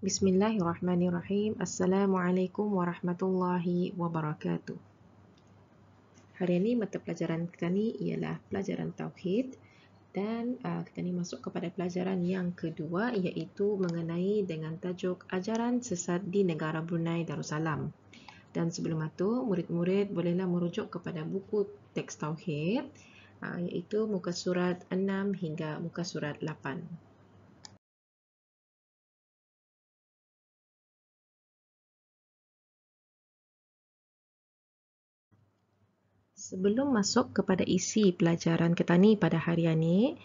Bismillahirrahmanirrahim. Assalamualaikum warahmatullahi wabarakatuh. Hari ini mata pelajaran kita ni ialah pelajaran Tauhid dan kita ni masuk kepada pelajaran yang kedua iaitu mengenai dengan tajuk ajaran sesat di negara Brunei Darussalam. Dan sebelum itu, murid-murid bolehlah merujuk kepada buku teks Tauhid iaitu muka surat 6 hingga muka surat 8. Sebelum masuk kepada isi pelajaran kita ni pada hari ini,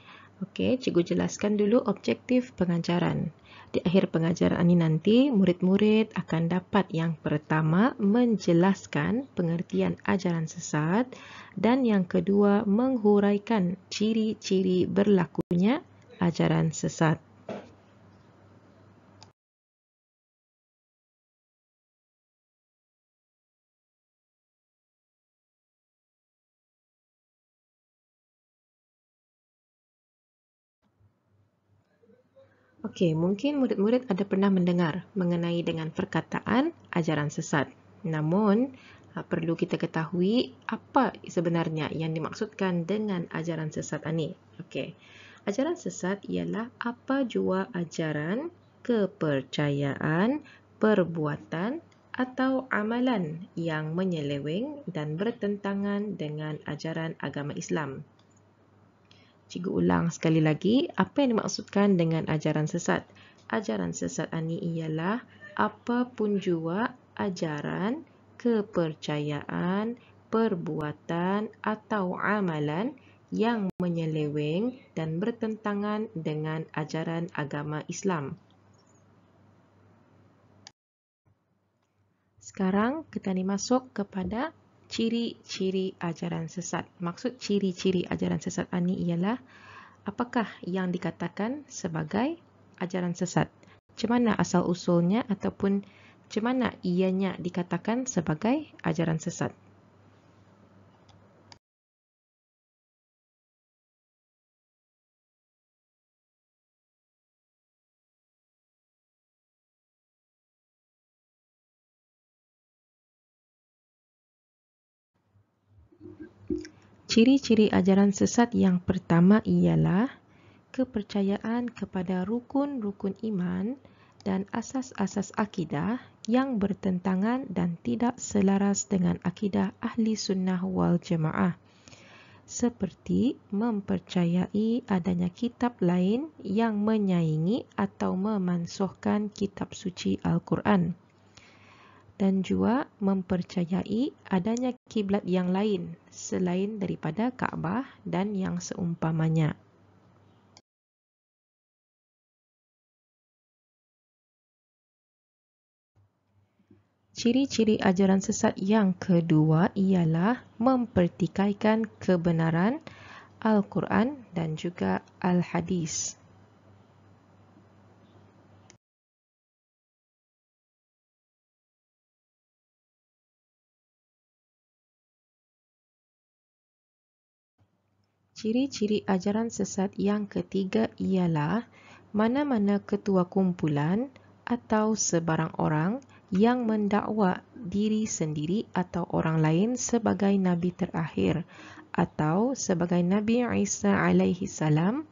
cikgu jelaskan dulu objektif pengajaran. Di akhir pengajaran ini nanti, murid-murid akan dapat yang pertama menjelaskan pengertian ajaran sesat dan yang kedua menghuraikan ciri-ciri berlakunya ajaran sesat. Mungkin murid-murid ada pernah mendengar mengenai dengan perkataan ajaran sesat. Namun, perlu kita ketahui apa sebenarnya yang dimaksudkan dengan ajaran sesat ini. Ajaran sesat ialah apa jua ajaran, kepercayaan, perbuatan atau amalan yang menyeleweng dan bertentangan dengan ajaran agama Islam. Cikgu ulang sekali lagi, apa yang dimaksudkan dengan ajaran sesat? Ajaran sesat ini ialah apapun jua ajaran, kepercayaan, perbuatan atau amalan yang menyeleweng dan bertentangan dengan ajaran agama Islam. Sekarang kita ni masuk kepada ciri-ciri ajaran sesat. Maksud ciri-ciri ajaran sesat ini ialah apakah yang dikatakan sebagai ajaran sesat. Macam mana asal-usulnya ataupun macam mana ianya dikatakan sebagai ajaran sesat. Ciri-ciri ajaran sesat yang pertama ialah kepercayaan kepada rukun-rukun iman dan asas-asas akidah yang bertentangan dan tidak selaras dengan akidah ahli sunnah wal jamaah. Seperti mempercayai adanya kitab lain yang menyaingi atau memansuhkan kitab suci Al-Quran. Dan juga mempercayai adanya kiblat yang lain selain daripada Kaabah dan yang seumpamanya. Ciri-ciri ajaran sesat yang kedua ialah mempertikaikan kebenaran Al-Quran dan juga Al-Hadis. Ciri-ciri ajaran sesat yang ketiga ialah mana-mana ketua kumpulan atau sebarang orang yang mendakwa diri sendiri atau orang lain sebagai Nabi terakhir atau sebagai Nabi Isa alaihi salam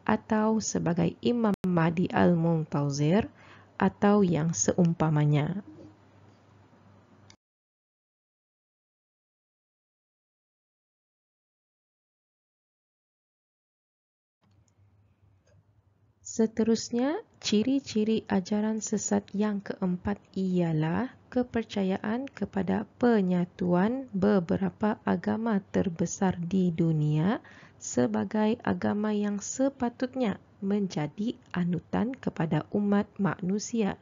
atau sebagai Imam Mahdi al-Muntazir atau yang seumpamanya. Seterusnya, ciri-ciri ajaran sesat yang keempat ialah kepercayaan kepada penyatuan beberapa agama terbesar di dunia sebagai agama yang sepatutnya menjadi anutan kepada umat manusia.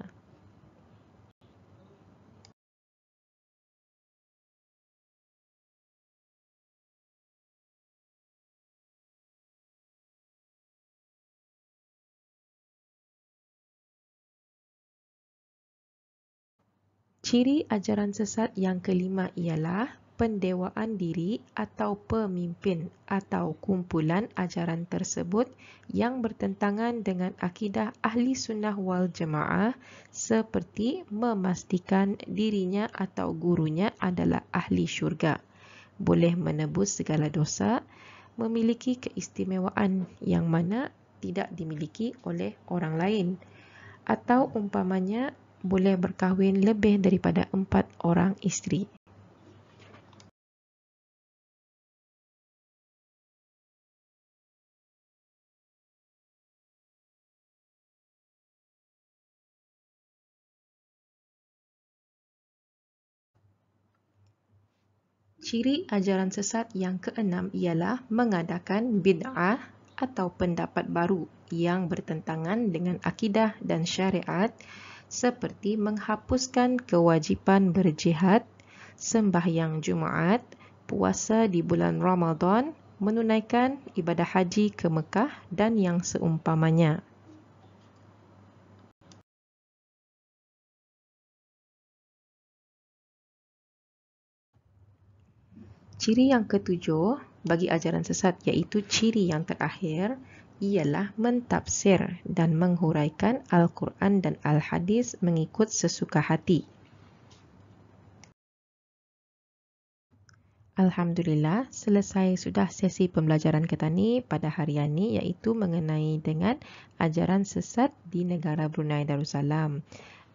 Ciri ajaran sesat yang kelima ialah pendewaan diri atau pemimpin atau kumpulan ajaran tersebut yang bertentangan dengan akidah ahli sunnah wal jamaah seperti memastikan dirinya atau gurunya adalah ahli syurga, boleh menebus segala dosa, memiliki keistimewaan yang mana tidak dimiliki oleh orang lain, atau umpamanya boleh berkahwin lebih daripada 4 orang isteri. Ciri ajaran sesat yang keenam ialah mengadakan bid'ah atau pendapat baru yang bertentangan dengan akidah dan syariat seperti menghapuskan kewajipan berjihad, sembahyang Jumaat, puasa di bulan Ramadan, menunaikan ibadah haji ke Mekah dan yang seumpamanya. Ciri yang ketujuh bagi ajaran sesat iaitu ciri yang terakhir ialah mentafsir dan menghuraikan Al-Quran dan Al-Hadis mengikut sesuka hati. Alhamdulillah, selesai sudah sesi pembelajaran kita ni pada hari ini iaitu mengenai dengan ajaran sesat di negara Brunei Darussalam.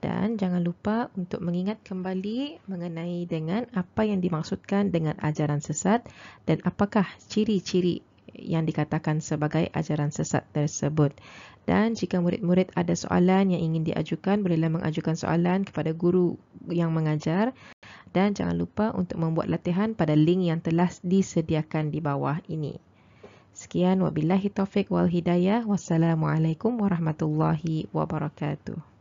Dan jangan lupa untuk mengingat kembali mengenai dengan apa yang dimaksudkan dengan ajaran sesat dan apakah ciri-ciri yang dikatakan sebagai ajaran sesat tersebut. Dan jika murid-murid ada soalan yang ingin diajukan, bolehlah mengajukan soalan kepada guru yang mengajar. Dan jangan lupa untuk membuat latihan pada link yang telah disediakan di bawah ini. Sekian, wabillahi taufiq wal hidayah. Wassalamualaikum warahmatullahi wabarakatuh.